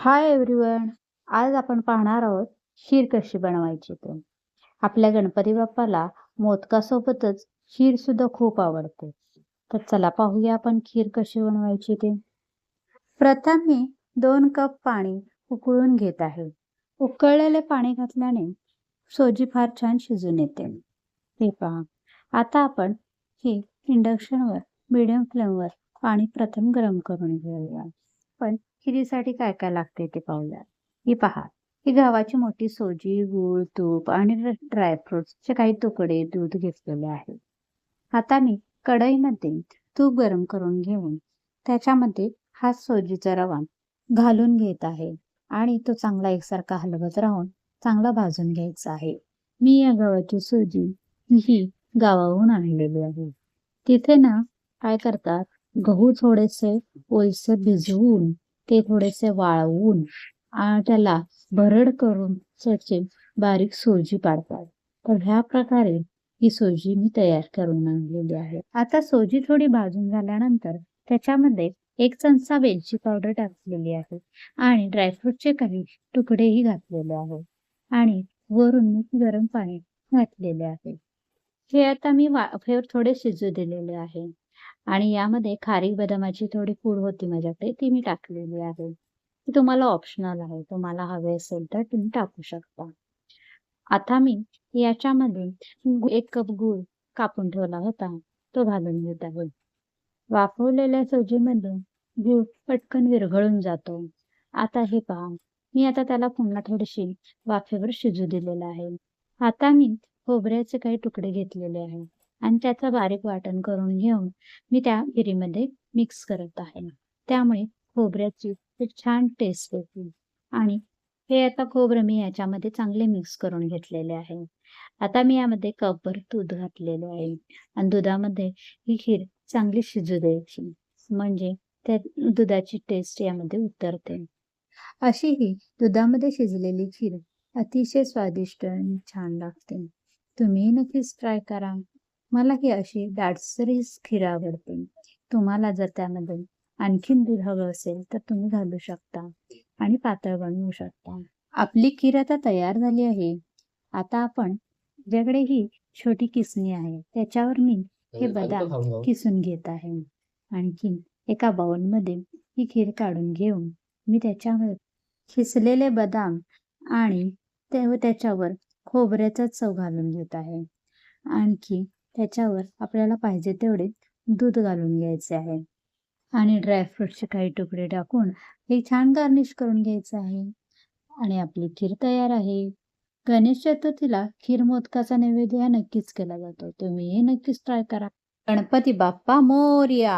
Hi everyone. आज आपण पाहणार आहोत खीर कशी बनवायची ते. आपल्या गणपती बाप्पाला मोदकासोबतच खीर सुद्धा खूप आवडते. तर चला पाहूया आपण खीर कशी बनवायची ते. प्रथम मी 2 कप पाणी उकळून घेत आहे. उकळलेले पाणी घातल्याने सोजी फार छान शिजून येते. हे पहा. आता आपण हे इंडक्शनवर मीडियम फ्लेमवर पाणी प्रथम गरम करून घेऊया. पण खिरीसाठी काय काय लागते ते पाहूया. ही पहा. ही गव्हाची मोठी सोजी, गूळ, तूप आणि ड्रायफ्रुट्सचे काही तुकडे दूध घेतलेले आहे. आता मी कढईमध्ये तूप गरम करून घेऊन त्याच्यामध्ये हा सोजीचा रवा घालून घेत आहे आणि तो चांगला एकसारखा हलवत राहून चांगला भाजून घ्यायचा आहे. मी या गव्हाची सोजी ही गावाहून आणलेली आहे. तिथे ना काय करतात, गहू थोडेसे ओलसर भिजवून ते थोडेसे वाळवून त्याला भरड करून त्याचे बारीक सोजी पाडतात. तर ह्या प्रकारे ही सोजी मी तयार करून आणलेली आहे. आता सोजी थोडी भाजून झाल्यानंतर त्याच्यामध्ये 1 चमचा वेलची पावडर टाकलेली आहे आणि ड्रायफ्रूटचे काही तुकडेही घातलेले आहेत आणि वरून मी गरम पाणी घातलेले आहे. हे आता मी वाफेवर थोडे शिजू दिलेले आहे आणि यामध्ये खारीक बदामाची थोडी पूड होती माझ्याकडे, ती मी टाकलेली आहे. ती तुम्हाला ऑप्शनल आहे. तुम्हाला हवे असेल तर तुम्ही टाकू शकता. आता मी याच्यामध्ये 1 कप गूळ कापून ठेवला होता, तो घालून घेत आहे. वाफवलेल्या सोजीमध्ये गूळ पटकन विरघळून जातो. आता हे पहा. मी आता त्याला पुन्हा थोडीशी वाफेवर शिजू दिलेलं आहे. आता मी खोबऱ्याचे काही तुकडे घेतलेले आहे आणि त्याचं बारीक वाटण करून घेऊन मी त्या खिरीमध्ये मिक्स करत आहे. त्यामुळे खोबऱ्याची खूप छान टेस्ट येते आणि हे आता खोबरं मी याच्यामध्ये चांगले मिक्स करून घेतलेले आहे. आता मी यामध्ये कपभर दूध घातलेले आहे आणि दुधामध्ये ही खीर चांगली शिजू द्यायची, म्हणजे त्या दुधाची टेस्ट यामध्ये उतरते. अशी ही दुधामध्ये शिजलेली खीर अतिशय स्वादिष्ट आणि छान लागते. तुम्ही नक्कीच ट्राय करा. मला ही अशी दाटसरी खीर आवडते. तुम्हाला जर त्यामध्ये आणखीन दूध हवं असेल तर तुम्ही घालू शकता आणि पातळ बनवू शकता. आपली खीर आता तयार झाली आहे. आता आपण ज्याकडे ही छोटी किसणी आहे त्याच्यावर मी हे बदाम किसून घेत आहे. आणखी एका बाउलमध्ये ही खीर काढून घेऊन मी त्याच्यावर खिसलेले बदाम आणि त्याच्यावर खोबऱ्याचा चव घालून घेत आहे. आणखी त्याच्यावर आपल्याला पाहिजे तेवढे दूध घालून घ्यायचे आहे आणि ड्रायफ्रूटचे काही तुकडे टाकून हे छान गार्निश करून घ्यायचं आहे आणि आपली खीर तयार आहे. गणेश चतुर्थीला खीर मोदकाचा नैवेद्य हा नक्कीच केला जातो. तुम्ही हे नक्कीच ट्राय करा. गणपती बाप्पा मोरया.